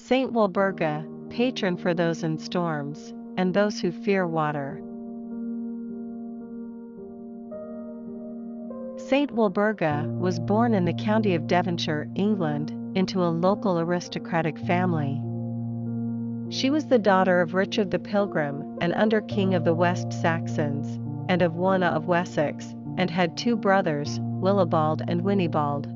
Saint Walburga, patron for those in storms, and those who fear water. Saint Walburga was born in the county of Devonshire, England, into a local aristocratic family. She was the daughter of Richard the Pilgrim, an under-king of the West Saxons, and of Wona of Wessex, and had two brothers, Willibald and Winibald.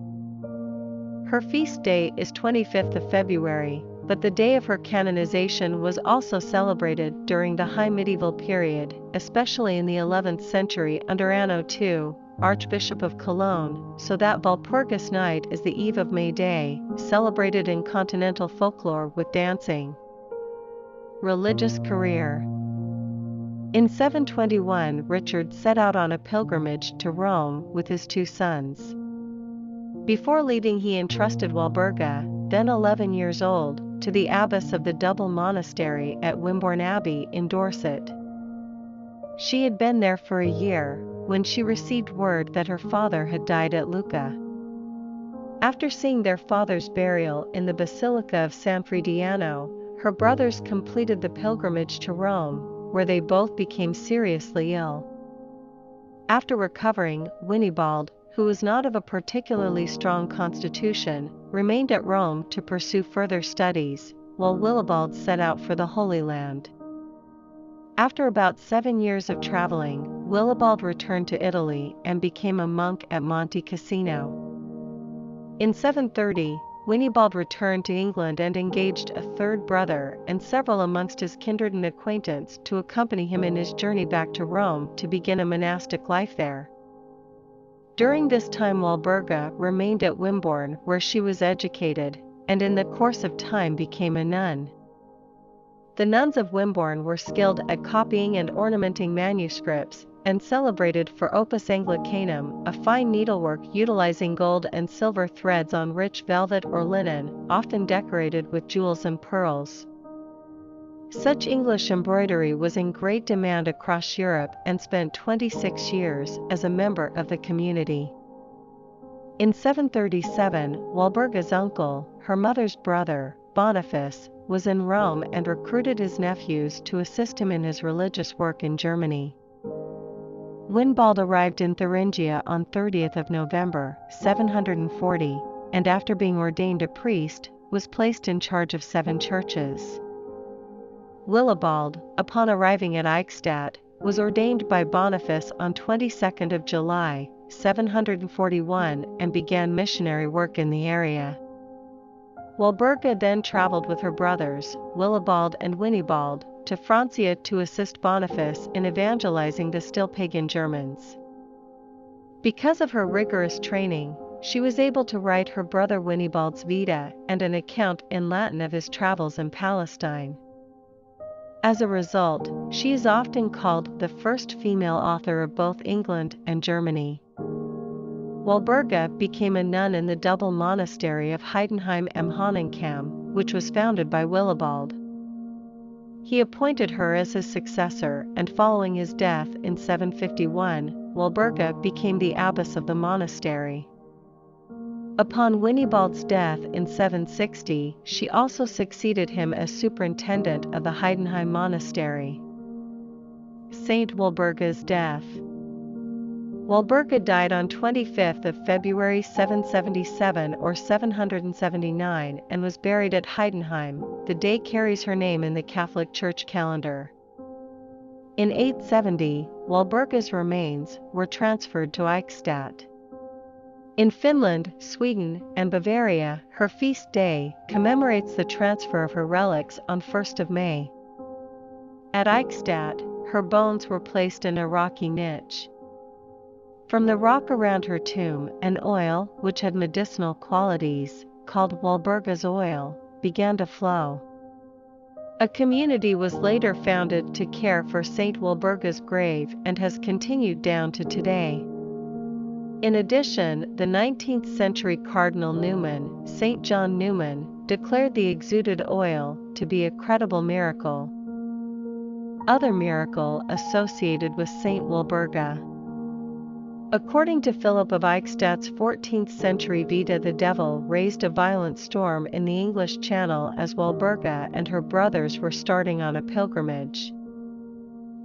Her feast day is 25th of February, but the day of her canonization was also celebrated during the High Medieval period, especially in the 11th century under Anno II, Archbishop of Cologne, so that Walpurgis Night is the eve of May Day, celebrated in continental folklore with dancing. Religious career. In 721, Richard set out on a pilgrimage to Rome with his two sons. Before leaving, he entrusted Walburga, then 11 years old, to the abbess of the double monastery at Wimborne Abbey in Dorset. She had been there for a year, when she received word that her father had died at Lucca. After seeing their father's burial in the Basilica of San Frediano, her brothers completed the pilgrimage to Rome, where they both became seriously ill. After recovering, Winibald, who was not of a particularly strong constitution, remained at Rome to pursue further studies, while Willibald set out for the Holy Land. After about 7 years of traveling, Willibald returned to Italy and became a monk at Monte Cassino. In 730, Winibald returned to England and engaged a third brother and several amongst his kindred and acquaintance to accompany him in his journey back to Rome to begin a monastic life there. During this time Walburga remained at Wimborne, where she was educated, and in the course of time became a nun. The nuns of Wimborne were skilled at copying and ornamenting manuscripts, and celebrated for opus Anglicanum, a fine needlework utilizing gold and silver threads on rich velvet or linen, often decorated with jewels and pearls. Such English embroidery was in great demand across Europe and spent 26 years as a member of the community. In 737, Walburga's uncle, her mother's brother, Boniface, was in Rome and recruited his nephews to assist him in his religious work in Germany. Winibald arrived in Thuringia on 30th of November, 740, and after being ordained a priest, was placed in charge of 7 churches. Willibald, upon arriving at Eichstätt, was ordained by Boniface on 22nd of July, 741, and began missionary work in the area. Walburga then traveled with her brothers, Willibald and Winibald, to Francia to assist Boniface in evangelizing the still pagan Germans. Because of her rigorous training, she was able to write her brother Winibald's Vita and an account in Latin of his travels in Palestine. As a result, she is often called the first female author of both England and Germany. Walburga became a nun in the double monastery of Heidenheim am Hohenkamm, which was founded by Willibald. He appointed her as his successor, and following his death in 751, Walburga became the abbess of the monastery. Upon Winibald's death in 760, she also succeeded him as superintendent of the Heidenheim monastery. Saint Walburga's death. Walburga died on 25th of February 777 or 779 and was buried at Heidenheim. The day carries her name in the Catholic Church calendar. In 870, Walburga's remains were transferred to Eichstätt. In Finland, Sweden, and Bavaria, her feast day commemorates the transfer of her relics on 1st of May. At Eichstätt, her bones were placed in a rocky niche. From the rock around her tomb, an oil, which had medicinal qualities, called Walburga's oil, began to flow. A community was later founded to care for Saint Walburga's grave and has continued down to today. In addition, the 19th century Cardinal Newman, Saint John Newman, declared the exuded oil to be a credible miracle. Other miracle associated with Saint Walburga. According to Philip of Eichstadt's 14th century Vita, the devil raised a violent storm in the English Channel as Walburga and her brothers were starting on a pilgrimage.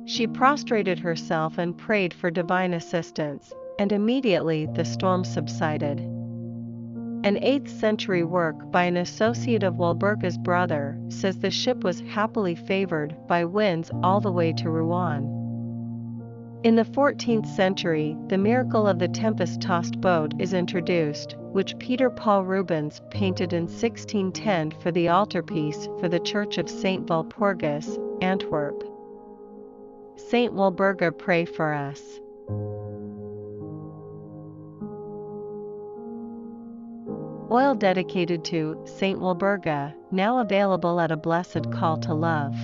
She prostrated herself and prayed for divine assistance, and immediately the storm subsided. An 8th century work by an associate of Walburga's brother says the ship was happily favored by winds all the way to Rouen. In the 14th century, the miracle of the tempest-tossed boat is introduced, which Peter Paul Rubens painted in 1610 for the altarpiece for the Church of St. Walpurgis, Antwerp. Saint Walburga, pray for us. Oil dedicated to Saint Walburga, now available at A Blessed Call to Love.